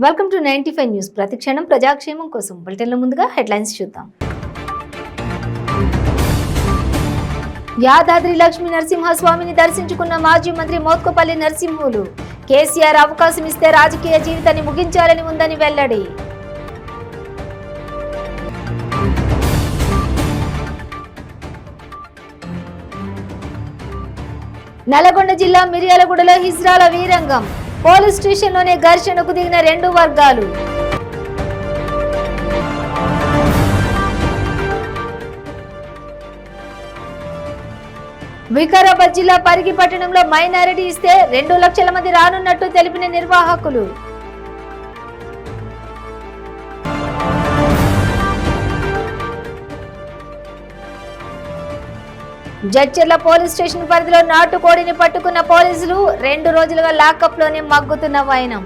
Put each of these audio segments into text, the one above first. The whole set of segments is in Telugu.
Welcome to 95 news. ప్రతిక్షణం ప్రజాక్షేమం కోసం బులెటిన్ల ముందుగా హెడ్లైన్స్ చూద్దాం. యాదాద్రి లక్ష్మీ నరసింహస్వామిని దర్శించుకున్న మాజీ మంత్రి మోత్కుపల్లి నరసింహులు. కేసీఆర్ అవకాశం ఇస్తే రాజకీయ జీవితాన్ని ముగించాలని ఉందని వెల్లడి. నల్గొండ జిల్లా మిర్యాలగూడలో హిజ్రాల వీరంగం. పోలీస్ స్టేషన్లోనే ఘర్షణకు దిగిన రెండు వర్గాలు. వికారాబాద్ జిల్లా పరిగి పట్టణంలో మైనారిటీ ఇస్తే 2 లక్షల మంది రానున్నట్టు తెలిపిన నిర్వాహకులు. జడ్చర్ల పోలీస్ స్టేషన్ పరిధిలో నాటుకోడిని పట్టుకున్న పోలీసులు 2 రోజులుగా లాకప్ లోనే మగ్గుతున్న వైనం.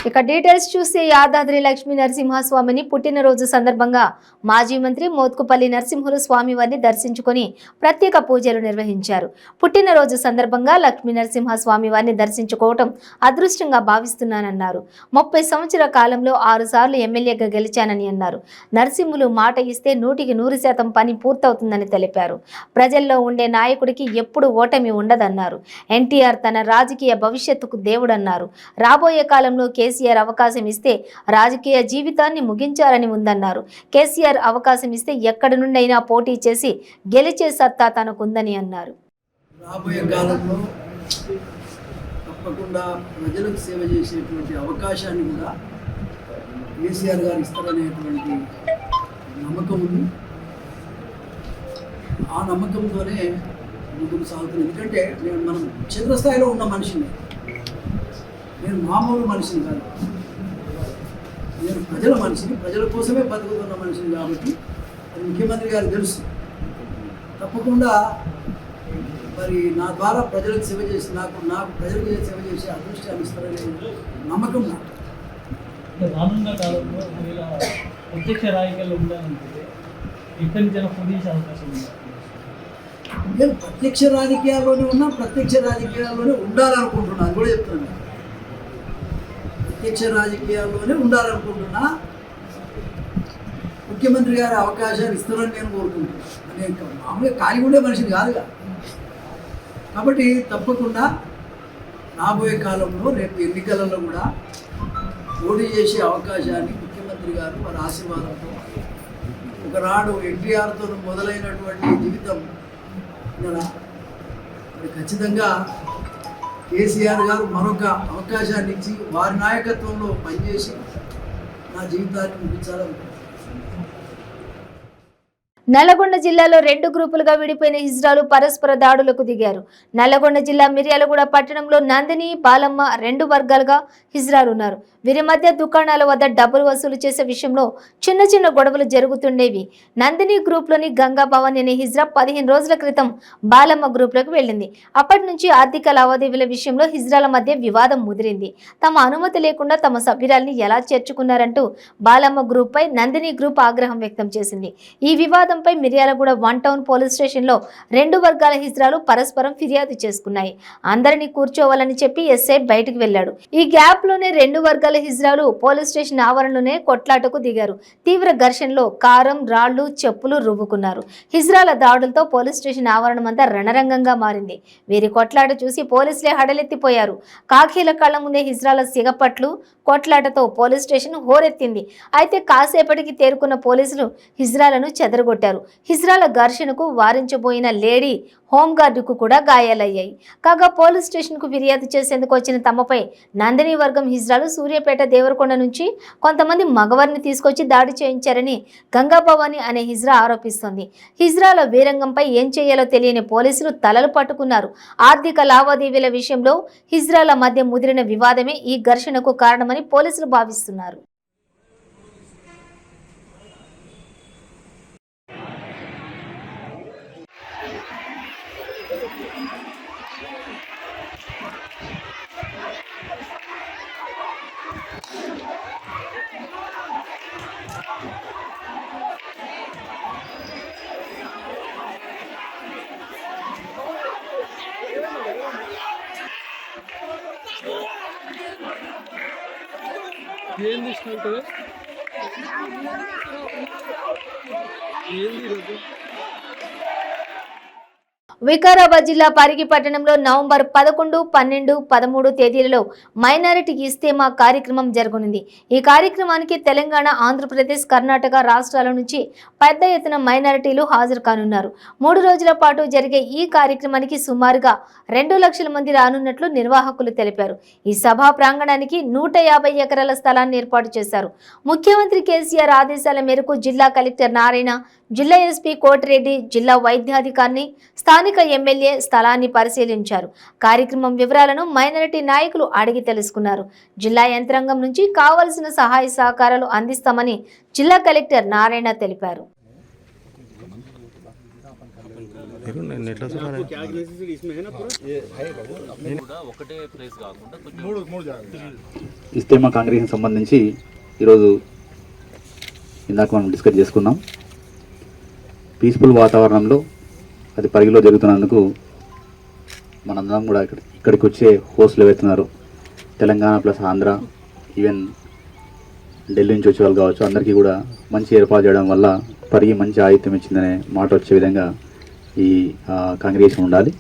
ఇక డీటెయిల్స్ చూస్తే యాదాద్రి లక్ష్మీ నరసింహస్వామిని పుట్టినరోజు సందర్భంగా మాజీ మంత్రి మోత్కుపల్లి నరసింహులు స్వామివారిని దర్శించుకొని ప్రత్యేక పూజలు నిర్వహించారు. పుట్టినరోజు సందర్భంగా లక్ష్మీ నరసింహస్వామి వారిని దర్శించుకోవటం అదృష్టంగా భావిస్తున్నానన్నారు. 30 సంవత్సరాల కాలంలో 6 సార్లు ఎమ్మెల్యేగా గెలిచానని అన్నారు. నరసింహులు మాట ఇస్తే 100% పని పూర్తవుతుందని తెలిపారు. ప్రజల్లో ఉండే నాయకుడికి ఎప్పుడు ఓటమి ఉండదన్నారు. ఎన్టీఆర్ తన రాజకీయ భవిష్యత్తుకు దేవుడన్నారు. రాబోయే కాలంలో కేసీఆర్ అవకాశం ఇస్తే రాజకీయ జీవితాన్ని ముగించాలని ఉందన్నారు. కేసీఆర్ అవకాశం ఇస్తే ఎక్కడి నుండైనా పోటీ చేసి గెలిచే సత్తా తనకుందని అన్నారు. రాబోయే కాలంలో తప్పకుండా ప్రజలకు సేవ చేసేటువంటి అవకాశాన్ని కూడా కేసీఆర్ గారు ఇస్తారనేటువంటి నమ్మకం ఉంది. ఆ నమ్మకంతోనే ముందుకు సాగుతుంది. ఎందుకంటే మనం క్షేత్రస్థాయిలో ఉన్న మనిషిని, నేను మామూలు మనిషిని కాదు, నేను ప్రజల మనిషిని, ప్రజల కోసమే బతుకుతున్న మనిషిని. కాబట్టి అది ముఖ్యమంత్రి గారు తెలుసు. తప్పకుండా మరి నా ద్వారా ప్రజలకు సేవ చేసి నాకు ప్రజలకు సేవ చేసే అదృష్టాన్ని ఇస్తారనే నమ్మకం నాకు. రానున్న కాలంలో ప్రత్యక్ష రాజకీయాల్లో ఉండాలనుకుంటే ఇక్కడి నుంచి పొందించే అవకాశం ఉంది. నేను ప్రత్యక్ష రాజకీయాల్లోనే ఉన్నా, ప్రత్యక్ష రాజకీయాల్లోనే ఉండాలనుకుంటున్నాను కూడా చెప్తున్నాను. ప్రత్యక్ష రాజకీయాల్లోనే ఉండాలనుకుంటున్నా. ముఖ్యమంత్రి గారి అవకాశాలు ఇస్తారని నేను కోరుకుంటున్నాను. నేను మామూలుగా ఖాళీ ఉండే మనిషిని కాదుగా. కాబట్టి తప్పకుండా రాబోయే కాలంలో రేపు ఎన్నికలలో కూడా పోటీ చేసే అవకాశాన్ని ముఖ్యమంత్రి గారు వారి ఆశీర్వాదంతో, ఒకనాడు ఎన్టీఆర్తో మొదలైనటువంటి జీవితం ఖచ్చితంగా కేసీఆర్ గారు మరొక అవకాశాన్ని ఇచ్చి వారి నాయకత్వంలో పనిచేసి నా జీవితాన్ని ముగించాలనుకుంటున్నాను. నల్గొండ జిల్లాలో 2 గ్రూపులుగా విడిపోయిన హిజ్రాలు పరస్పర దాడులకు దిగారు. నల్గొండ జిల్లా మిర్యాలగూడ పట్టణంలో నందిని, బాలమ్మ 2 వర్గాలుగా హిజ్రాలు ఉన్నారు. వీరి మధ్య దుకాణాల వద్ద డబ్బులు వసూలు చేసే విషయంలో చిన్న గొడవలు జరుగుతుండేవి. నందిని గ్రూప్లోని గంగా భవాని అనే హిజ్రా 15 రోజుల క్రితం బాలమ్మ గ్రూప్లోకి వెళ్ళింది. అప్పటి నుంచి ఆర్థిక లావాదేవీల విషయంలో హిజ్రాల మధ్య వివాదం ముదిరింది. తమ అనుమతి లేకుండా తమ సభ్యురాల్ని ఎలా చేర్చుకున్నారంటూ బాలమ్మ గ్రూప్పై నందిని గ్రూప్ ఆగ్రహం వ్యక్తం చేసింది. ఈ వివాదంపై మిర్యాలగూడ 1 టౌన్ పోలీస్ స్టేషన్లో 2 వర్గాల హిజ్రాలు పరస్పరం ఫిర్యాదు చేసుకున్నాయి. అందరినీ కూర్చోవాలని చెప్పి ఎస్ఐ బయటికి వెళ్లాడు. ఈ గ్యాప్ లోనే 2 వర్గాల హిజ్రాలు పోలీస్ స్టేషన్ ఆవరణలోనే కొట్లాటకు దిగారు. తీవ్ర ఘర్షణలో కారం, రాళ్లు, చెప్పులు రువ్వుకున్నారు. హిజ్రాల దాడులతో పోలీస్ స్టేషన్ ఆవరణం అంతా రణరంగంగా మారింది. వీరి కొట్లాట చూసి పోలీసులే హడలెత్తిపోయారు. కాకీల కళ్ల ముందే హిజ్రాల సిగపట్లు, కొట్లాటతో పోలీస్ స్టేషన్ హోరెత్తింది. అయితే కాసేపటికి తేరుకున్న పోలీసులు హిజ్రాలను చెదరగొట్టారు. హిజ్రాల ఘర్షణకు వారించబోయిన లేడీ హోంగార్డుకు కూడా గాయాలయ్యాయి. కాగా పోలీస్ స్టేషన్కు ఫిర్యాదు చేసేందుకు వచ్చిన తమపై నందిని వర్గం హిజ్రాలు సూర్యాపేట, దేవరకొండ నుంచి కొంతమంది మగవారిని తీసుకొచ్చి దాడి చేయించారని గంగాభవాని అనే హిజ్రా ఆరోపిస్తోంది. హిజ్రాల వీరంగంపై ఏం చేయాలో తెలియని పోలీసులు తలలు పట్టుకున్నారు. ఆర్థిక లావాదేవీల విషయంలో హిజ్రాల మధ్య ముదిరిన వివాదమే ఈ ఘర్షణకు కారణమని పోలీసులు భావిస్తున్నారు. ఏంది ఇష్టం ఏంది ఈరోజు వికారాబాద్ జిల్లా పరిగి పట్టణంలో నవంబర్ 11, 12, 13 తేదీలలో మైనారిటీ ఇస్తేమా కార్యక్రమం జరగనుంది. ఈ కార్యక్రమానికి తెలంగాణ, ఆంధ్రప్రదేశ్, కర్ణాటక రాష్ట్రాల నుంచి పెద్ద ఎత్తున మైనారిటీలు హాజరు కానున్నారు. 3 రోజుల పాటు జరిగే ఈ కార్యక్రమానికి సుమారుగా 2 లక్షల మంది రానున్నట్లు నిర్వాహకులు తెలిపారు. ఈ సభా ప్రాంగణానికి 150 ఎకరాల స్థలాన్ని ఏర్పాటు చేశారు. ముఖ్యమంత్రి కేసీఆర్ ఆదేశాల మేరకు జిల్లా కలెక్టర్ నారాయణ, జిల్లా ఎస్పీ కోటిరెడ్డి, జిల్లా వైద్యాధికారిని, స్థానిక ఎమ్మెల్యే స్థలాన్ని పరిశీలించారు. కార్యక్రమం వివరాలను మైనారిటీ నాయకులు అడిగి తెలుసుకున్నారు. జిల్లా యంత్రాంగం నుంచి కావలసిన సహాయ సహకారాలు అందిస్తామని జిల్లా కలెక్టర్ నారాయణ తెలిపారు. ఇస్తేమా కాంగ్రెస్కి సంబంధించి ఈరోజు ఇందాక మనం డిస్కస్ చేసుకున్నాం. పీస్ఫుల్ వాతావరణంలో అది పరిగిలో జరుగుతున్నందుకు మనందరం కూడా ఇక్కడికి వచ్చే హోస్టులు ఎవరుతున్నారు, తెలంగాణ ప్లస్ ఆంధ్ర, ఈవెన్ ఢిల్లీ నుంచి వచ్చే వాళ్ళు కావచ్చు, అందరికీ కూడా మంచి ఏర్పాటు చేయడం వల్ల పరిగి మంచి ఆతిథ్యం ఇచ్చిందనే మాట వచ్చే విధంగా ఈ కాంగ్రెస్ ఉండాలి.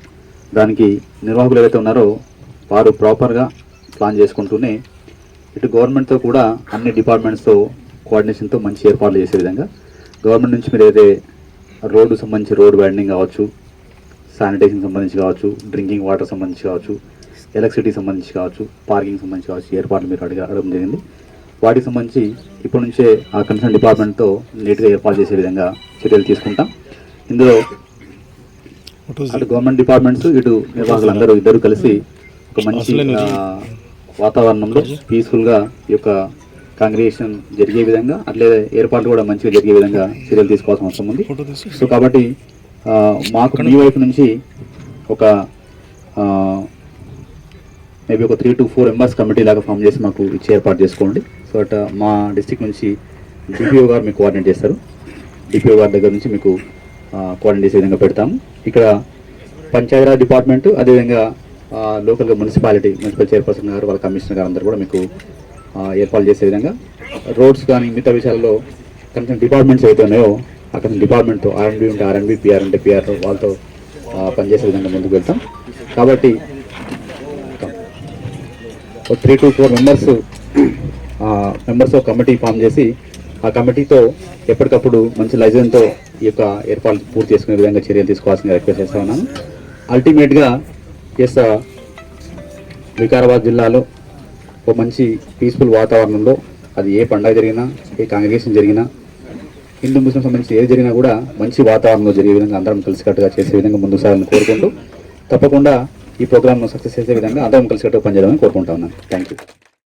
దానికి నిర్వాహకులు ఎవరైతే ఉన్నారో వారు ప్రాపర్గా ప్లాన్ చేసుకుంటూనే ఇటు గవర్నమెంట్తో కూడా అన్ని డిపార్ట్మెంట్స్తో కోఆర్డినేషన్తో మంచి ఏర్పాట్లు చేసే విధంగా గవర్నమెంట్ నుంచి మీరు ఏదైతే రోడ్డు సంబంధించి రోడ్ వైండింగ్ కావచ్చు, శానిటైజింగ్ సంబంధించి కావచ్చు, డ్రింకింగ్ వాటర్ సంబంధించి కావచ్చు, ఎలక్ట్రిసిటీ సంబంధించి కావచ్చు, పార్కింగ్ సంబంధించి కావచ్చు, ఏర్పాట్లు మీరు అడగడం జరిగింది. వాటికి సంబంధించి ఇప్పటి నుంచే ఆ కన్సర్న్ డిపార్ట్మెంట్తో నీట్గా ఏర్పాటు చేసే విధంగా చర్యలు తీసుకుంటాం. ఇందులో అటు గవర్నమెంట్ డిపార్ట్మెంట్స్, ఇటు నిర్వాహకులందరూ ఇద్దరు కలిసి ఒక మంచి వాతావరణంలో పీస్ఫుల్గా ఈ యొక్క కాంగ్రెగేషన్ జరిగే విధంగా, అట్లే ఏర్పాట్లు కూడా మంచిగా జరిగే విధంగా చర్యలు తీసుకోవాల్సిన అవసరం ఉంది. సో కాబట్టి మాకు మీ వైపు నుంచి ఒక మేబీ ఒక 3 to 4 మెంబర్స్ కమిటీ లాగా ఫామ్ చేసి మాకు ఇచ్చి ఏర్పాటు చేసుకోండి. సో అట్ మా డిస్ట్రిక్ట్ నుంచి డిపిఓ గారు మీకు కోఆర్డినేట్ చేస్తారు. డిపిఓ గారి దగ్గర నుంచి మీకు కోఆర్డినేట్ చేసే విధంగా పెడతాము. ఇక్కడ పంచాయతీరాజ్ డిపార్ట్మెంటు, అదేవిధంగా లోకల్గా మున్సిపల్ చైర్పర్సన్ గారు, వాళ్ళ కమిషనర్ గారు అందరూ కూడా మీకు ఏర్పాటు చేసే విధంగా, రోడ్స్ కానీ మిగతా విషయాల్లో కనీసం డిపార్ట్మెంట్స్ ఏవైతే ఉన్నాయో అక్కడ డిపార్ట్మెంట్తో R&B ఉంటే R&B, PR ఉంటే PR వాళ్ళతో పనిచేసే విధంగా ముందుకు వెళ్తాం. కాబట్టి 3 to 4 మెంబర్స్ కమిటీ ఫామ్ చేసి ఆ కమిటీతో ఎప్పటికప్పుడు మంచి లైజెన్స్తో ఈ యొక్క ఏర్పాట్లు పూర్తి చేసుకునే విధంగా చర్యలు తీసుకోవాల్సిందిగా రిక్వెస్ట్ చేస్తా ఉన్నాను. అల్టిమేట్గా వికారాబాద్ జిల్లాలో ఒక మంచి పీస్ఫుల్ వాతావరణంలో, అది ఏ పండుగ జరిగినా, ఏ కాంగ్రెగేషన్ జరిగినా, హిందూ ముస్లిం సంబంధించి ఏది జరిగినా కూడా మంచి వాతావరణంలో జరిగే విధంగా అందరం కలిసికట్టుగా చేసే విధంగా ముందుకు సాగాలని కోరుకుంటూ, తప్పకుండా ఈ ప్రోగ్రామ్ను సక్సెస్ చేసే విధంగా అందరం కలిసికట్టుగా పనిచేయాలని కోరుకుంటా ఉన్నాను. Thank you.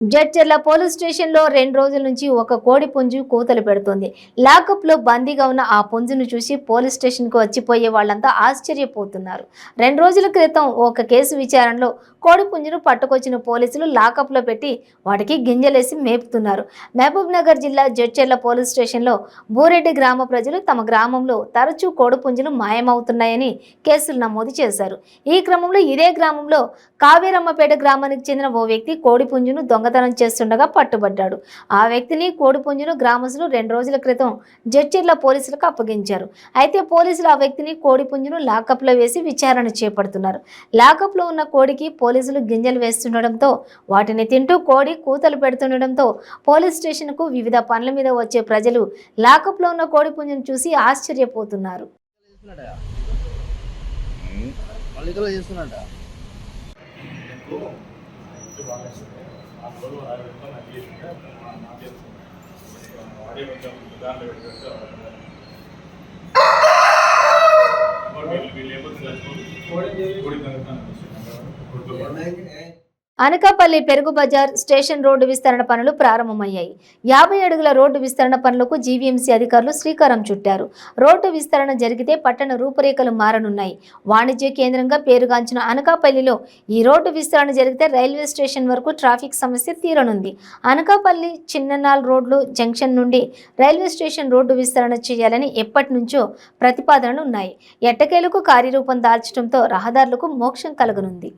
జడ్చర్ల పోలీస్ స్టేషన్లో 2 రోజుల నుంచి ఒక కోడి పుంజు కూతలు పెడుతోంది. లాకప్లో బందీగా ఉన్న ఆ పుంజును చూసి పోలీస్ స్టేషన్కు వచ్చిపోయే వాళ్ళంతా ఆశ్చర్యపోతున్నారు. 2 రోజుల క్రితం ఒక కేసు విచారణలో కోడి పుంజును పట్టుకొచ్చిన పోలీసులు లాకప్లో పెట్టి వాటికి గింజలేసి మేపుతున్నారు. మహబూబ్ నగర్ జిల్లా జడ్చర్ల పోలీస్ స్టేషన్లో బూరెడ్డి గ్రామ ప్రజలు తమ గ్రామంలో తరచూ కోడి పుంజులు మాయమవుతున్నాయని కేసులు నమోదు చేశారు. ఈ క్రమంలో ఇదే గ్రామంలో కావేరమ్మపేట గ్రామానికి చెందిన ఓ వ్యక్తి కోడి పుంజును దొంగతనం చేస్తుండగా పట్టుబడ్డాడు. ఆ వ్యక్తిని కోడి పుంజును గ్రామస్తులు 2 రోజుల క్రితం జడ్చర్ల పోలీసులకు అప్పగించారు. అయితే పోలీసులు ఆ వ్యక్తిని కోడి పుంజును లాకప్లో వేసి విచారణ చేపడుతున్నారు. లాకప్లో ఉన్న కోడికి పోలీసులు గింజలు వేస్తుండటంతో, వాటిని తింటూ కోడి కూతలు పెడుతుండటంతో పోలీస్ స్టేషన్కు వివిధ పనుల మీద వచ్చే ప్రజలు లాకప్లో ఉన్న కోడి పుంజును చూసి ఆశ్చర్యపోతున్నారు. అనకాపల్లి పెరుగు బజార్ స్టేషన్ రోడ్డు విస్తరణ పనులు ప్రారంభమయ్యాయి. 50 అడుగుల రోడ్డు విస్తరణ పనులకు జీవీఎంసీ అధికారులు శ్రీకారం చుట్టారు. రోడ్డు విస్తరణ జరిగితే పట్టణ రూపురేఖలు మారనున్నాయి. వాణిజ్య కేంద్రంగా పేరుగాంచిన అనకాపల్లిలో ఈ రోడ్డు విస్తరణ జరిగితే రైల్వే స్టేషన్ వరకు ట్రాఫిక్ సమస్య తీరనుంది. అనకాపల్లి చిన్ననాల్ రోడ్లు జంక్షన్ నుండి రైల్వే స్టేషన్ రోడ్డు విస్తరణ చేయాలని ఎప్పటి నుంచో ప్రతిపాదనలు ఉన్నాయి. ఎట్టకేలకు కార్యరూపం దాల్చడంతో రహదారులకు మోక్షం కలగనుంది.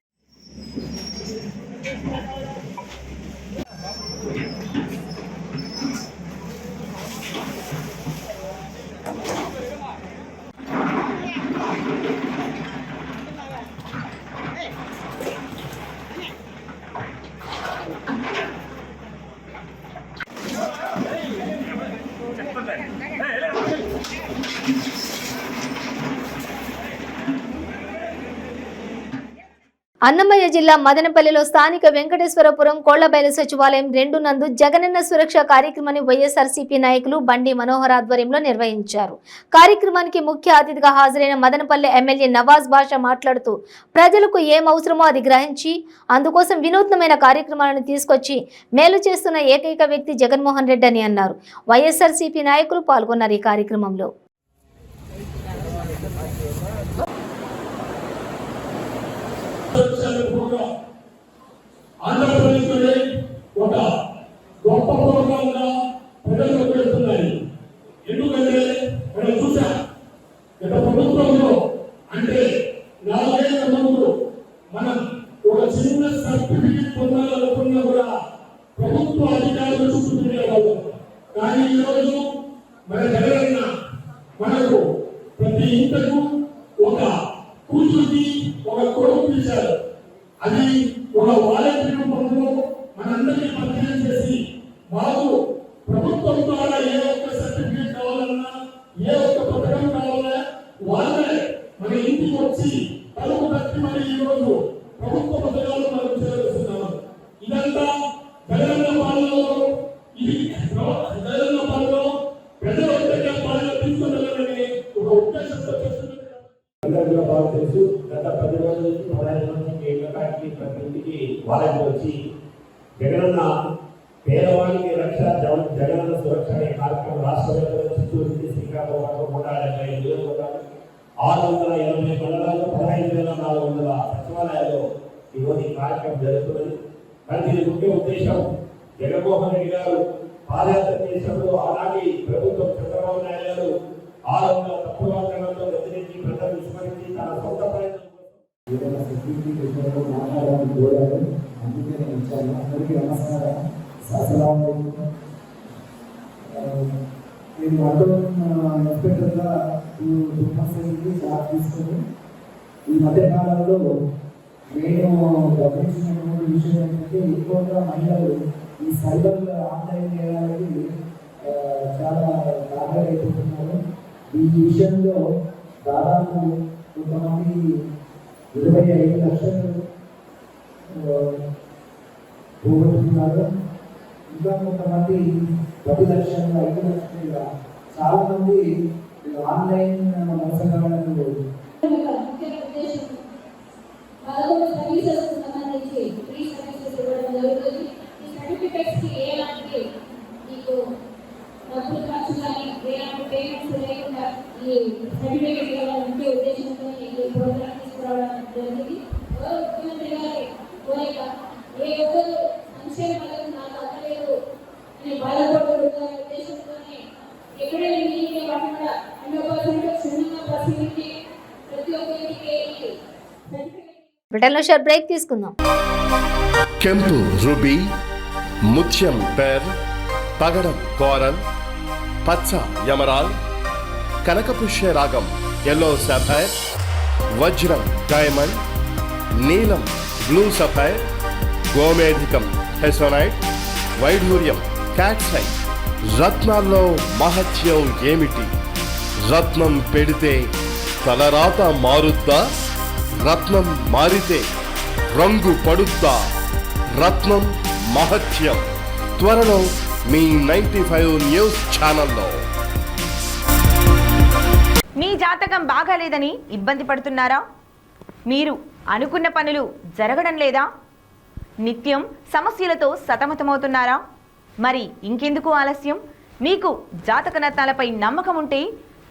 అన్నమయ్య జిల్లా మదనపల్లిలో స్థానిక వెంకటేశ్వరపురం కోళ్లబైలు సచివాలయం 2 నందు జగనన్న సురక్ష కార్యక్రమాన్ని వైఎస్ఆర్సీపీ నాయకులు బండి మనోహర్ ఆధ్వర్యంలో నిర్వహించారు. కార్యక్రమానికి ముఖ్య అతిథిగా హాజరైన మదనపల్లి ఎమ్మెల్యే నవాజ్ బాషా మాట్లాడుతూ ప్రజలకు ఏం అవసరమో అది గ్రహించి అందుకోసం వినూత్నమైన కార్యక్రమాలను తీసుకొచ్చి మేలు చేస్తున్న ఏకైక వ్యక్తి జగన్మోహన్ రెడ్డి అని అన్నారు. వైఎస్ఆర్సీపీ నాయకులు పాల్గొన్నారు ఈ కార్యక్రమంలో. ఆంధ్రప్రదేశ్లోనే ఒక గొప్ప ప్రోగ్రాంగా ప్రజలకు పెడుతున్నాయి. ఎందుకంటే మనం చూసాం గత ప్రభుత్వంలో అంటే 4 ఏళ్ల ముందు మనం ఒక చిన్న సర్టిఫికెట్ పొందాలనుకున్నా కూడా ప్రభుత్వ అధికారులు చుట్టూ తిరిగేవాళ్ళు. కానీ ఈరోజు మన జగనన్న మనకు ప్రతి ఇంటకు ఒక కూతురికి ఒక కొడుకు ఇచ్చారు. అది ఒక వాలంటీర్ రూపంలో మనందరికీ పరిచయం చేసి మాకు ప్రభుత్వం ద్వారా ఏ ఒక్క సర్టిఫికేట్ కావాలన్నా ఏ ఒక్క పథకం కావాలన్నా వాళ్ళే మన ఇంటికి వచ్చి తలుపు తట్టి మరి ఈరోజు ప్రభుత్వ పథకాలు మనకు చేరుస్తున్నాము. ఇదంతా జగనన్న పాలనలో ఇది జగనన్న పాలనలో ప్రజల వద్దకే పాలన తీసుకువెళ్ళాలని ఒక ఉద్దేశంతో చేస్తున్నారు. బాగా తెలుసు. గత 10 రోజుల నుంచి 15 నుంచి ఏళ్ళకి ప్రతి ఇంటికి వాలంటీర్ వచ్చి జగనన్న పేదవానికి రక్ష జగనన్న సురక్ష అనే కార్యక్రమం రాష్ట్ర వ్యాప్తంగా చిత్తూరు నుంచి శ్రీకాకుళం 375 నియోజకవర్గాలు 680 మండలాలు 15,400 సచివాలయాల్లో ఈరోజు ఈ కార్యక్రమం జరుగుతున్నది. కానీ దీని ముఖ్య ఉద్దేశం జగన్మోహన్ రెడ్డి గారు పాదయాత్ర చేసినప్పుడు ఆనాటి ప్రభుత్వం చంద్రబాబు నాయుడు గారు 600 తప్పుడు వాగ్దానాలతో వ్యతిరేకించి ప్రజలు విస్మరించి తన సొంత ప్రయత్నం మాట్లాడాలని కోరారు. అందుకే నేను ఇచ్చాను. అందరికీ నమస్కారం. నేను అటోన్ ఇన్స్పెక్టర్గా 2 months అయింది జాబ్ తీసుకొని. ఈ మధ్యకాలంలో నేను గమనించినటువంటి విషయం ఏంటంటే ఎక్కువగా మహిళలు ఈ సైబర్ ఆన్లైన్ చేయడానికి చాలా బాగా అయిపోతున్నారు. ఈ విషయంలో దాదాపు కొంతమంది 25 లక్షలు పోగొట్టుకున్నారు. ఇంకా కొంతమంది 10 లక్షలు 5 లక్షలు చాలా మంది ఆన్లైన్ మోసగాళ్లకు డబ్బులు ఖర్చు కానీ ఎలాంటి పేమెంట్స్ లేకుండా ఈ సర్టిఫికేట్ ఇవ్వాలంటే ఉద్దేశంతో ఈ ప్రోగ్రామ్ తీసుకురావడం జరిగింది. ముఖ్యమంత్రి గారి కోరిక ఏ ఒక్కరు సంక్షేమ పథకం నాకు అందలేదు అని బాధపడకూడదు అనే ఉద్దేశంతోనే ఎక్కడైనా మీటింగ్ కాకుండా 100% క్షుణ్ణంగా పరిశీలించి ప్రతి ఒక్కరికి బ్రిటన్లో షార్ట్ బ్రేక్ తీసుకుందాం. ಕೆಂಪು ರುಬಿ, ಮುತ್ಯಂ ಪೆರ್, పగడం కోరల్, పచ్చ యమరాల్, కనకపుష్య రాగం ఎల్లో సఫైర్, వజ్రం డైమండ్, నీలం బ్లూ సఫైర్, గోమేధికం హెసోనైట్, వైఢూర్యం క్యాట్సైట్. రత్నాల్లో మహత్యం ఏమిటి? రత్నం పెడితే తలరాత మారుద్దా? రత్నం మారితే రంగు పడుద్దా? రత్నం మహత్యం త్వరలో మీ 95 న్యూస్ ఛానల్లో. మీ జాతకం బాగాలేదని ఇబ్బంది పడుతున్నారా? మీరు అనుకున్న పనులు జరగడం లేదా? నిత్యం సమస్యలతో సతమతమవుతున్నారా? మరి ఇంకెందుకు ఆలస్యం? మీకు జాతక రత్నాలపై నమ్మకం ఉంటే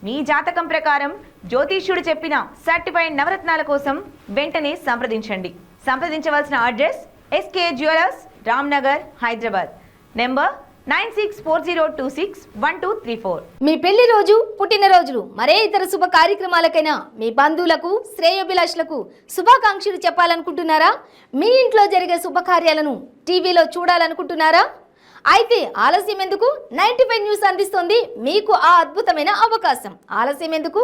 మీ జాతకం ప్రకారం జ్యోతిష్యుడు చెప్పిన సర్టిఫైడ్ నవరత్నాల కోసం వెంటనే సంప్రదించండి. సంప్రదించవలసిన address SK jewellers, Ramnagar, Hyderabad. Number 9640261234. మీ పెళ్లి రోజు, పుట్టినరోజులు, మరే ఇతర శుభ కార్యక్రమాలకైనా మీ బంధువులకు, శ్రేయోభిలాషులకు శుభాకాంక్షలు చెప్పాలనుకుంటున్నారా? మీ ఇంట్లో జరిగే శుభకార్యాలను టీవీలో చూడాలనుకుంటున్నారా? అయితే ఆలస్యం ఎందుకు? 95 న్యూస్ అందిస్తోంది మీకు ఆ అద్భుతమైన అవకాశం. ఆలస్యం ఎందుకు?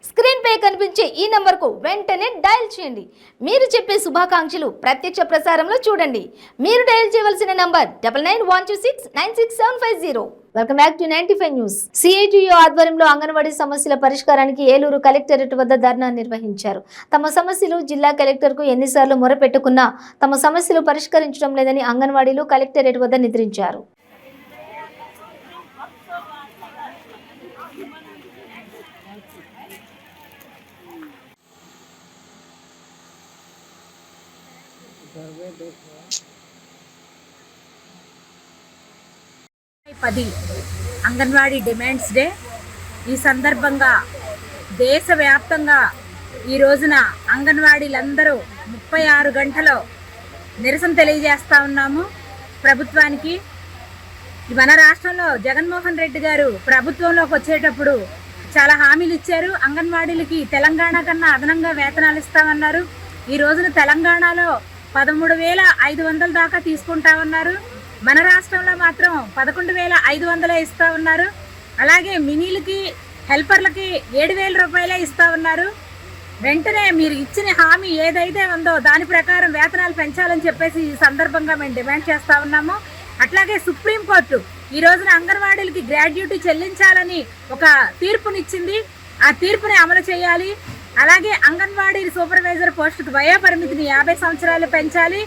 స్క్రీన్ పై కనిపించే ఈ నంబర్కు వెంటనే డయల్ చేయండి. మీరు చెప్పే శుభాకాంక్షలు ప్రత్యక్ష ప్రసారంలో చూడండి. మీరు డయల్ చేయవలసిన number 9912696750. Welcome back to 95 news. CITU ఆధ్వర్యంలో అంగన్వాడీ సమస్యల పరిష్కారానికి ఏలూరు కలెక్టరేట్ వద్ద ధర్నా నిర్వహించారు. తమ సమస్యలు జిల్లా కలెక్టర్కు ఎన్నిసార్లు మొరపెట్టుకున్నా తమ సమస్యలు పరిష్కరించడం లేదని అంగన్వాడీలు కలెక్టరేట్ వద్ద నిద్రించారు. Anganwadi demands day. ఈ సందర్భంగా దేశవ్యాప్తంగా ఈ రోజున అంగన్వాడీలందరూ 36 గంటలు నిరసన తెలియజేస్తూ ఉన్నాము ప్రభుత్వానికి. మన రాష్ట్రంలో జగన్మోహన్ రెడ్డి గారు ప్రభుత్వంలోకి వచ్చేటప్పుడు చాలా హామీలు ఇచ్చారు. అంగన్వాడీలకి తెలంగాణ కన్నా అదనంగా వేతనాలు ఇస్తామన్నారు. ఈ రోజున తెలంగాణలో 13,500 దాకా తీసుకుంటా ఉన్నారు. మన రాష్ట్రంలో మాత్రం 11,500 ఇస్తా ఉన్నారు. అలాగే మినీలకి హెల్పర్లకి 7,000 రూపాయలే ఇస్తా ఉన్నారు. వెంటనే మీరు ఇచ్చిన హామీ ఏదైతే ఉందో దాని ప్రకారం వేతనాలు పెంచాలని చెప్పేసి ఈ సందర్భంగా మేము డిమాండ్ చేస్తా ఉన్నాము. అట్లాగే సుప్రీంకోర్టు ఈ రోజున అంగన్వాడీలకి గ్రాడ్యుటీ చెల్లించాలని ఒక తీర్పునిచ్చింది. ఆ తీర్పుని అమలు చేయాలి. అలాగే అంగన్వాడీ సూపర్వైజర్ పోస్టుకు వయో పరిమితిని 50 సంవత్సరాలు పెంచాలి.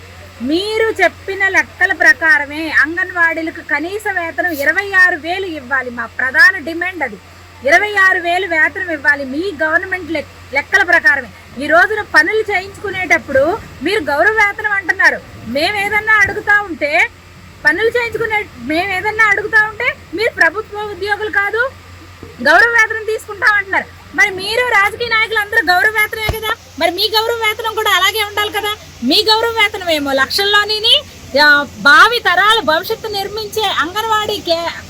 మీరు చెప్పిన లెక్కల ప్రకారమే అంగన్వాడీలకు కనీస వేతనం 26,000 ఇవ్వాలి. మా ప్రధాన డిమాండ్ అది. 26,000 వేతనం ఇవ్వాలి మీ గవర్నమెంట్ లెక్కల ప్రకారమే. ఈ రోజున పనులు చేయించుకునేటప్పుడు మీరు గౌరవ వేతనం అంటున్నారు. మేమేదన్నా అడుగుతా ఉంటే మీరు ప్రభుత్వ ఉద్యోగులు కాదు, గౌరవ వేతనం తీసుకుంటామంటున్నారు. మరి మీరు రాజకీయ నాయకులు అందరూ గౌరవ వేతనమే కదా, మరి మీ గౌరవ వేతనం కూడా అలాగే ఉండాలి కదా. మీ గౌరవ వేతనం ఏమో లక్షల్లోని భావి తరాల భవిష్యత్తు నిర్మించే అంగన్వాడీ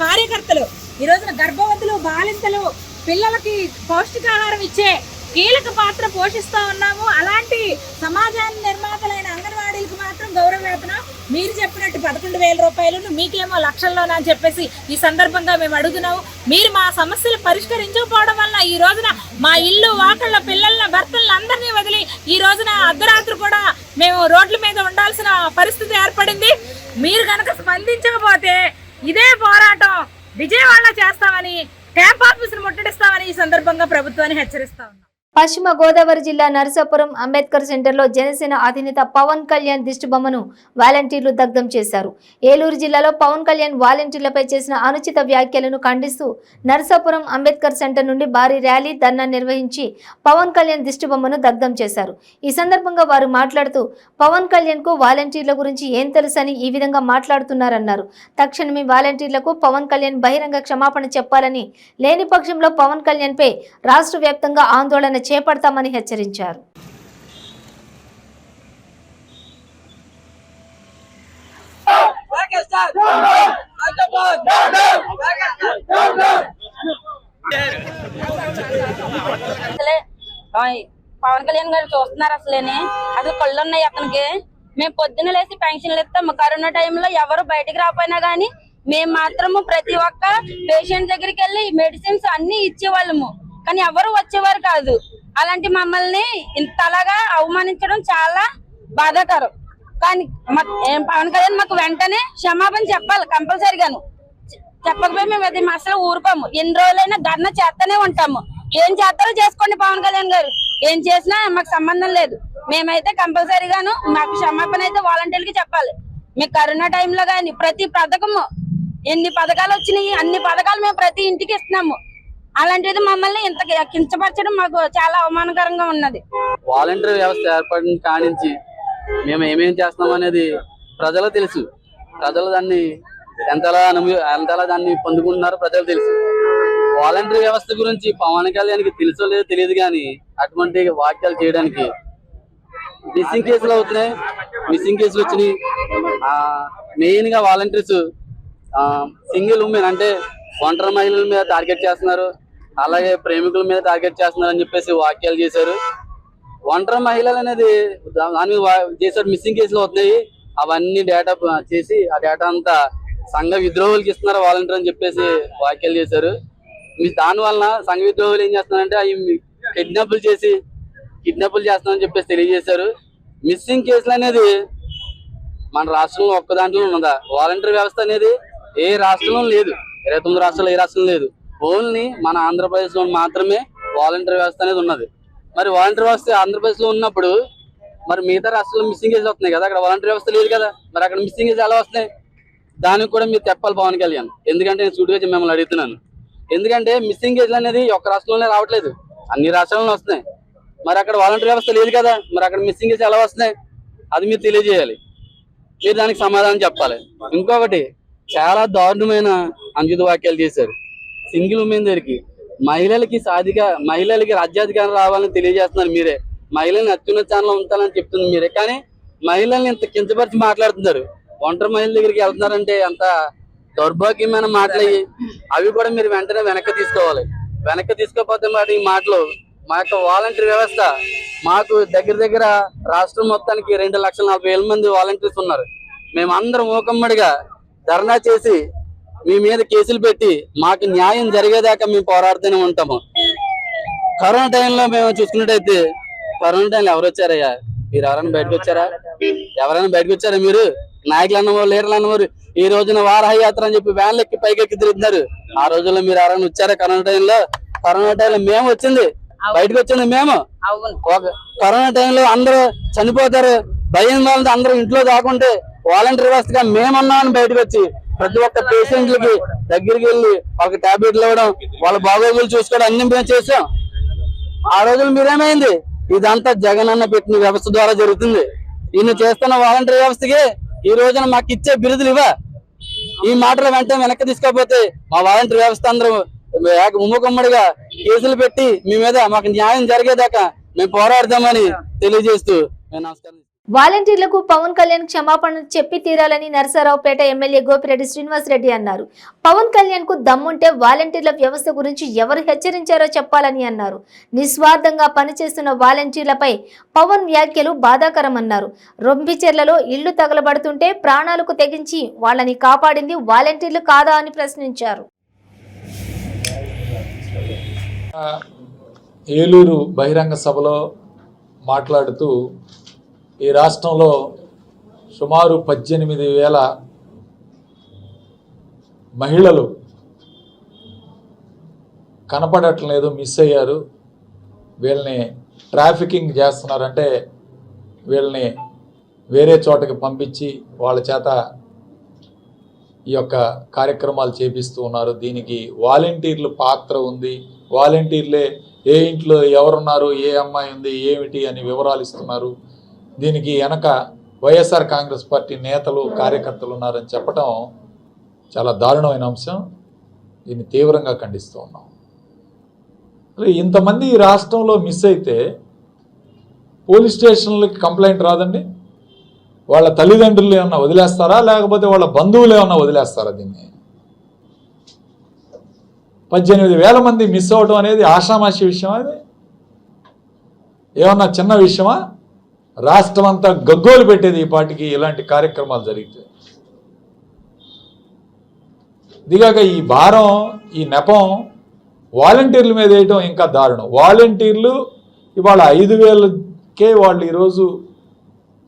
కార్యకర్తలు, ఈ రోజున గర్భవతులు, బాలింతలు, పిల్లలకి పౌష్టికాహారం ఇచ్చే కీలక పాత్ర పోషిస్తూ ఉన్నాము. అలాంటి సమాజాన్ని నిర్మాతలైన అంగన్వాడీలకు మాత్రం గౌరవ వేతనం మీరు చెప్పినట్టు 11,000 రూపాయలు, మీకేమో లక్షల్లోనా అని చెప్పేసి ఈ సందర్భంగా మేము అడుగుతున్నాము. మీరు మా సమస్యలు పరిష్కరించకపోవడం వల్ల ఈ రోజున మా ఇల్లు వాకళ్ళ పిల్లల భర్తలను అందరినీ వదిలి ఈ రోజున అర్ధరాత్రి కూడా మేము రోడ్ల మీద ఉండాల్సిన పరిస్థితి ఏర్పడింది. మీరు కనుక స్పందించకపోతే ఇదే పోరాటం విజయవాడలో చేస్తామని, క్యాంప్ ఆఫీసును ముట్టడిస్తామని ఈ సందర్భంగా ప్రభుత్వాన్ని హెచ్చరిస్తా ఉన్నాం. పశ్చిమ గోదావరి జిల్లా నరసాపురం అంబేద్కర్ సెంటర్లో జనసేన అధినేత పవన్ కళ్యాణ్ దిష్టిబొమ్మను వాలంటీర్లు దగ్ధం చేశారు. ఏలూరు జిల్లాలో పవన్ కళ్యాణ్ వాలంటీర్లపై చేసిన అనుచిత వ్యాఖ్యలను ఖండిస్తూ నరసాపురం అంబేద్కర్ సెంటర్ నుండి భారీ ర్యాలీ, ధర్నా నిర్వహించి పవన్ కళ్యాణ్ దిష్టిబొమ్మను దగ్ధం చేశారు. ఈ సందర్భంగా వారు మాట్లాడుతూ పవన్ కళ్యాణ్ కు వాలంటీర్ల గురించి ఏం తెలుసని ఈ విధంగా మాట్లాడుతున్నారన్నారు. తక్షణమే వాలంటీర్లకు పవన్ కళ్యాణ్ బహిరంగ క్షమాపణ చెప్పాలని, లేని పక్షంలో పవన్ కళ్యాణ్ పై రాష్ట్ర వ్యాప్తంగా ఆందోళన చేపడతామని హెచ్చరించారు. పవన్ కళ్యాణ్ గారు చూస్తున్నారు అసలు కళ్ళు ఉన్నాయి అతనికి. మేము పొద్దున్న లేసి పెన్షన్లు ఇస్తాము. కరోనా టైంలో ఎవరు బయటకు రాకపోయినా గానీ మేము మాత్రము ప్రతి ఒక్క పేషెంట్ దగ్గరికి వెళ్ళి మెడిసిన్స్ అన్ని ఇచ్చేవాళ్ళము, కానీ ఎవరు వచ్చేవారు కాదు. అలాంటి మమ్మల్ని ఇంతలాగా అవమానించడం చాలా బాధాకరం. కానీ పవన్ కళ్యాణ్ మాకు వెంటనే క్షమాపణ చెప్పాలి కంపల్సరిగాను. చెప్పకపోయి మేము అది అసలు ఊరుకోము. ఎన్ని రోజులైనా ధర్నా చేస్తూనే ఉంటాము. ఏం చేస్తారో చేసుకోండి పవన్ కళ్యాణ్ గారు, ఏం చేసినా మాకు సంబంధం లేదు. మేమైతే కంపల్సరిగాను మాకు క్షమాపణ అయితే వాలంటీర్లకి చెప్పాలి. మీకు కరోనా టైంలో కానీ ప్రతి పథకము ఎన్ని పథకాలు వచ్చినాయి అన్ని పథకాలు మేము ప్రతి ఇంటికి ఇస్తున్నాము. అలాంటిది మమ్మల్ని ఇంత కించపరచడం మాకు చాలా అవమానకరంగా ఉన్నది. వాలంటీర్ వ్యవస్థ ఏర్పడిన కానించి మేము ఏమేం చేస్తున్నాం అనేది ప్రజలకు తెలుసు. ప్రజలు దాన్ని ఎంతలా దాన్ని పొందుకుంటున్నారో ప్రజలు తెలుసు. వాలంటీర్ వ్యవస్థ గురించి పవన్ కళ్యాణ్కి తెలుసో లేదో తెలియదు, కానీ అటువంటి వాక్యాలు చేయడానికి మిస్సింగ్ కేసులు అవుతున్నాయి. మిస్సింగ్ కేసులు వచ్చినాయి. మెయిన్ గా వాలంటీర్స్ సింగిల్ ఉమెన్ అంటే ఒంటరి మహిళల మీద టార్గెట్ చేస్తున్నారు, అలాగే ప్రేమికుల మీద టార్గెట్ చేస్తున్నారు అని చెప్పేసి వాక్యాలు చేశారు. ఒంటరి మహిళలు అనేది దాని మీద చేశారు. మిస్సింగ్ కేసులు అవుతున్నాయి. అవన్నీ డేటా చేసి ఆ డేటా అంతా సంఘ విద్రోహులకి ఇస్తున్నారు వాలంటీర్ అని చెప్పేసి వ్యాఖ్యలు చేశారు. దాని వలన సంఘ విద్రోహులు ఏం చేస్తున్నారంటే అవి కిడ్నాపులు చేస్తున్నారని చెప్పేసి తెలియజేశారు. మిస్సింగ్ కేసులు అనేది మన రాష్ట్రంలో ఒక్క దాంట్లో ఉన్నదా? వాలంటీర్ వ్యవస్థ అనేది ఏ రాష్ట్రంలో లేదు. 29 రాష్ట్రాలు ఏ రాష్ట్రం లేదు. ఓన్లీ మన ఆంధ్రప్రదేశ్లో మాత్రమే వాలంటీర్ వ్యవస్థ అనేది ఉన్నది. మరి వాలంటీర్ వ్యవస్థ ఆంధ్రప్రదేశ్లో ఉన్నప్పుడు మరి మిగతా రాష్ట్రాల్లో మిస్సింగ్ కేసులు వస్తున్నాయి కదా, అక్కడ వాలంటీర్ వ్యవస్థ లేదు కదా, మరి అక్కడ మిస్సింగ్ కేసులు ఎలా వస్తున్నాయి? దానికి కూడా మీరు చెప్పాలి పవన్ కళ్యాణ్. ఎందుకంటే నేను సూటిగా మిమ్మల్ని అడుగుతున్నాను. ఎందుకంటే మిస్సింగ్ కేసులు అనేది ఒక్క రాష్ట్రంలోనే రావట్లేదు, అన్ని రాష్ట్రాల్లో వస్తున్నాయి. మరి అక్కడ వాలంటీర్ వ్యవస్థ లేదు కదా, మరి అక్కడ మిస్సింగ్ కేసులు ఎలా వస్తున్నాయి? అది మీరు తెలియజేయాలి, మీరు దానికి సమాధానం చెప్పాలి. ఇంకొకటి, చాలా దారుణమైన అనుచిత వాక్యాలు చేశారు. సింగిల్ ఉమెన్ దగ్గరికి మహిళలకి రాజ్యాధికారం రావాలని తెలియజేస్తున్నారు మీరే. మహిళల్ని అత్యున్నత స్థానంలో ఉంచాలని చెప్తుంది మీరే, కానీ మహిళల్ని ఇంత కించపరిచి మాట్లాడుతున్నారు. ఒంటరి మహిళల దగ్గరికి వెళ్తున్నారంటే అంత దౌర్భాగ్యమైన మాటలు అవి కూడా మీరు వెంటనే వెనక్కి తీసుకోవాలి. వెనక్కి తీసుకోకపోతే మరి ఈ మాటలు మా యొక్క వాలంటీర్ వ్యవస్థ మాకు దగ్గర రాష్ట్రం మొత్తానికి 2,40,000 మంది వాలంటీర్స్ ఉన్నారు. మేమందరం మూకమ్మడిగా ధర్నా చేసి మీ మీద కేసులు పెట్టి మాకు న్యాయం జరిగేదాకా మేము పోరాడుతూనే ఉంటాము. కరోనా టైంలో మేము చూసుకున్నట్టయితే కరోనా టైంలో ఎవరు వచ్చారయ్యా? మీరు ఎవరైనా బయటకు వచ్చారా? ఎవరైనా బయటకు వచ్చారా? మీరు నాయకులు అన్నవారు, లీడర్లు అన్నవారు ఈ రోజున వారహయాత్ర అని చెప్పి వ్యాన్లు ఎక్కి పైకెక్కి తిరుగుతున్నారు. ఆ రోజుల్లో మీరు ఎవరైనా వచ్చారా? కరోనా టైంలో మేము వచ్చింది, బయటకు వచ్చింది మేము. కరోనా టైంలో అందరూ చనిపోతారు భయం వాళ్ళతో అందరూ ఇంట్లో దాకుంటే వాలంటీర్ వ్యవస్థగా మేమన్నామని బయటకు వచ్చి ప్రతి ఒక్క పేషెంట్లకి దగ్గరికి వెళ్ళి వాళ్ళకి టాబ్లెట్లు ఇవ్వడం, వాళ్ళ బాగోగులు చూసుకోవడం అన్ని మేము చేసాం. ఆ రోజులు మీరేమైంది? ఇదంతా జగన్ అన్న పెట్టిన వ్యవస్థ ద్వారా జరుగుతుంది. ఈయన చేస్తున్న వాలంటీర్ వ్యవస్థకి ఈ రోజున మాకు ఇచ్చే బిరుదులు ఇవా? ఈ మాటలు వెంటనే వెనక్కి తీసుకోకపోతే మా వాలంటీర్ వ్యవస్థ అందరూ ఉమ్మకమ్మడిగా కేసులు పెట్టి మీ మీద మాకు న్యాయం జరిగేదాకా మేము పోరాడదామని తెలియజేస్తూ నేను నమస్కారం. వాలంటీర్లకు పవన్ కళ్యాణ్ క్షమాపణ చెప్పి తీరాలని నరసరావుపేట ఎమ్మెల్యే గోపిరెడ్డి శ్రీనివాసరెడ్డి అన్నారు. పవన్ కళ్యాణ్ కు దమ్ముంటే వాలంటీర్ల వ్యవస్థ గురించి ఎవరు హెచ్చరించారో చెప్పాలని అన్నారు. నిస్వార్థంగా పనిచేస్తున్న వాలంటీర్లపై పవన్ వ్యాఖ్యలు బాధాకరమన్నారు. రొంపిచెర్లలో ఇళ్లు తగలబడుతుంటే ప్రాణాలకు తెగించి వాళ్ళని కాపాడింది వాలంటీర్లు కాదా అని ప్రశ్నించారు. ఏలూరు బహిరంగ సభలో మాట్లాడుతూ ఈ రాష్ట్రంలో సుమారు 18,000 మహిళలు కనపడట్లేదు, మిస్ అయ్యారు, వీళ్ళని ట్రాఫికింగ్ చేస్తున్నారంటే వీళ్ళని వేరే చోటకి పంపించి వాళ్ళ చేత ఈ యొక్క కార్యక్రమాలు చేపిస్తూ ఉన్నారు. దీనికి వాలంటీర్ల పాత్ర ఉంది. వాలంటీర్లే ఏ ఇంట్లో ఎవరున్నారు, ఏ అమ్మాయి ఉంది, ఏమిటి అని వివరాలు ఇస్తున్నారు. దీనికి వెనక వైఎస్ఆర్ కాంగ్రెస్ పార్టీ నేతలు కార్యకర్తలు ఉన్నారని చెప్పడం చాలా దారుణమైన అంశం. దీన్ని తీవ్రంగా ఖండిస్తూ ఉన్నాం. ఇంతమంది ఈ రాష్ట్రంలో మిస్ అయితే పోలీస్ స్టేషన్లకి కంప్లైంట్ రాదండి? వాళ్ళ తల్లిదండ్రులు ఏమన్నా వదిలేస్తారా, లేకపోతే వాళ్ళ బంధువులు ఏమన్నా వదిలేస్తారా? దీన్ని 18,000 మంది మిస్ అవ్వడం అనేది ఆషామాషి విషయమా? అది ఏమన్నా చిన్న విషయమా? రాష్ట్రం అంతా గగ్గోలు పెట్టేది ఈ పార్టీకి ఇలాంటి కార్యక్రమాలు జరిగితే. దిగాక ఈ భారం, ఈ నెపం వాలంటీర్ల మీద వేయటం ఇంకా దారుణం. వాలంటీర్లు ఇవాళ 5,000కే వాళ్ళు ఈరోజు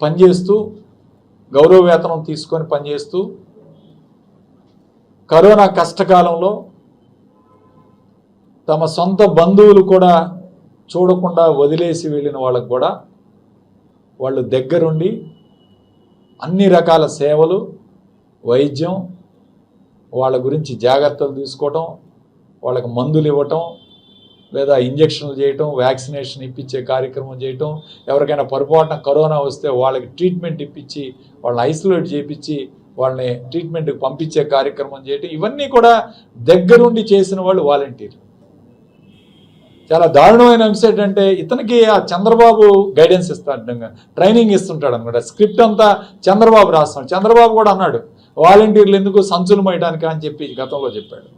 పనిచేస్తూ గౌరవ వేతనం తీసుకొని పనిచేస్తూ కరోనా కష్టకాలంలో తమ సొంత బంధువులు కూడా చూడకుండా వదిలేసి వెళ్ళిన వాళ్ళకు కూడా వాళ్ళు దగ్గరుండి అన్ని రకాల సేవలు, వైద్యం, వాళ్ళ గురించి జాగ్రత్తలు తీసుకోవటం, వాళ్ళకి మందులు ఇవ్వటం, లేదా ఇంజక్షన్లు చేయటం, వ్యాక్సినేషన్ ఇప్పించే కార్యక్రమం చేయటం, ఎవరికైనా పొరపాటున కరోనా వస్తే వాళ్ళకి ట్రీట్మెంట్ ఇప్పించి వాళ్ళని ఐసోలేట్ చేయించి వాళ్ళని ట్రీట్మెంట్కి పంపించే కార్యక్రమం చేయటం, ఇవన్నీ కూడా దగ్గరుండి చేసిన వాళ్ళు వాలంటీర్లు. చాలా దారుణమైన అంశం ఏంటంటే ఇతనికి ఆ చంద్రబాబు గైడెన్స్ ఇస్తాడు, ట్రైనింగ్ ఇస్తుంటాడు అనమాట. స్క్రిప్ట్ అంతా చంద్రబాబు రాస్తాడు. చంద్రబాబు కూడా అన్నాడు వాలంటీర్లు ఎందుకు సంచులు మోయడానికి అని చెప్పి గతంలో చెప్పాడు.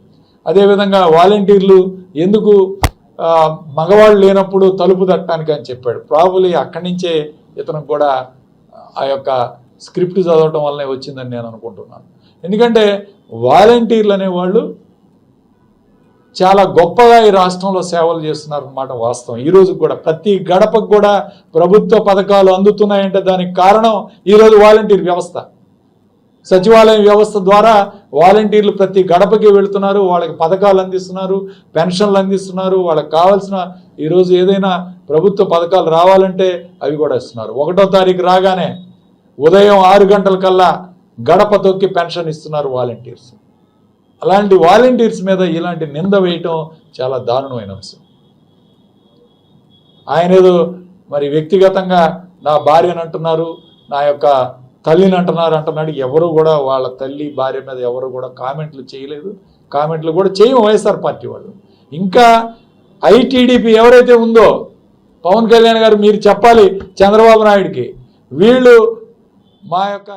అదేవిధంగా వాలంటీర్లు ఎందుకు మగవాళ్ళు లేనప్పుడు తలుపు తట్టడానికి అని చెప్పాడు. ప్రాబులీ అక్కడి నుంచే ఇతనికి కూడా ఆ యొక్క స్క్రిప్ట్ చదవటం వల్లనే వచ్చిందని నేను అనుకుంటున్నాను. ఎందుకంటే వాలంటీర్లు అనేవాళ్ళు చాలా గొప్పగా ఈ రాష్ట్రంలో సేవలు చేస్తున్నారన్నమాట వాస్తవం. ఈరోజు కూడా ప్రతి గడపకు కూడా ప్రభుత్వ పథకాలు అందుతున్నాయంటే దానికి కారణం ఈరోజు వాలంటీర్ వ్యవస్థ. సచివాలయం వ్యవస్థ ద్వారా వాలంటీర్లు ప్రతి గడపకి వెళుతున్నారు, వాళ్ళకి పథకాలు అందిస్తున్నారు, పెన్షన్లు అందిస్తున్నారు, వాళ్ళకి కావాల్సిన ఈరోజు ఏదైనా ప్రభుత్వ పథకాలు రావాలంటే అవి కూడా ఇస్తున్నారు. 1వ తారీఖు రాగానే ఉదయం 6 గంటల కల్లా గడప తొక్కి పెన్షన్ ఇస్తున్నారు వాలంటీర్స్. అలాంటి వాలంటీర్స్ మీద ఇలాంటి నింద వేయటం చాలా దారుణమైన అంశం. ఆయన ఏదో మరి వ్యక్తిగతంగా నా భార్యను అంటున్నారు, నా యొక్క తల్లిని అంటున్నాడు. ఎవరు కూడా వాళ్ళ తల్లి భార్య మీద ఎవరు కూడా కామెంట్లు చేయలేదు, కామెంట్లు కూడా చేయము వైఎస్ఆర్ పార్టీ వాళ్ళు. ఇంకా ఐటీడీపీ ఎవరైతే ఉందో పవన్ కళ్యాణ్ గారు మీరు చెప్పాలి చంద్రబాబు నాయుడుకి, వీళ్ళు మా యొక్క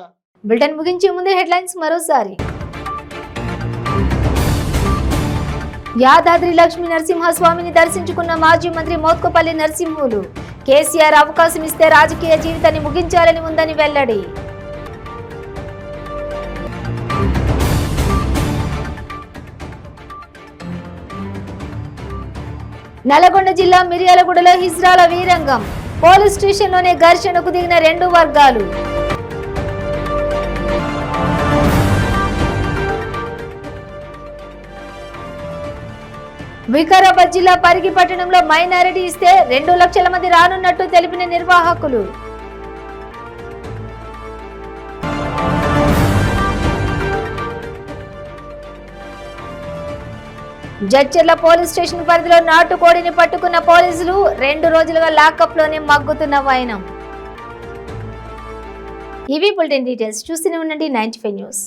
బులెటిన్ ముగించే ముందే హెడ్లైన్స్ మరోసారి. యాదాద్రి లక్ష్మీ నరసింహస్వామిని దర్శించుకున్న మాజీ మంత్రి మోత్కుపల్లి నరసింహులు. కేసీఆర్ అవకాశం ఇస్తే రాజకీయ జీవితాన్ని ముగించాలని ఉందని వెల్లడి. నల్గొండ జిల్లా మిర్యాలగూడలో హిజ్రాల వీరంగం. పోలీస్ స్టేషన్లోనే ఘర్షణకు దిగిన 2 వర్గాలు. వికారాబాద్ జిల్లా పరిగి పట్టణంలో మైనారిటీ ఇస్తే 2 లక్షల మంది రానున్నట్టు తెలిపిన నిర్వాహకులు. జడ్చర్ల పోలీస్ స్టేషన్ పరిధిలో నాటుకోడిని పట్టుకున్న పోలీసులు 2 రోజులుగా లాకప్ లోనే మగ్గుతున్న వైనం. ఇవి బులెటిన్ డీటెయిల్స్. చూస్తూనే ఉండండి 95 న్యూస్.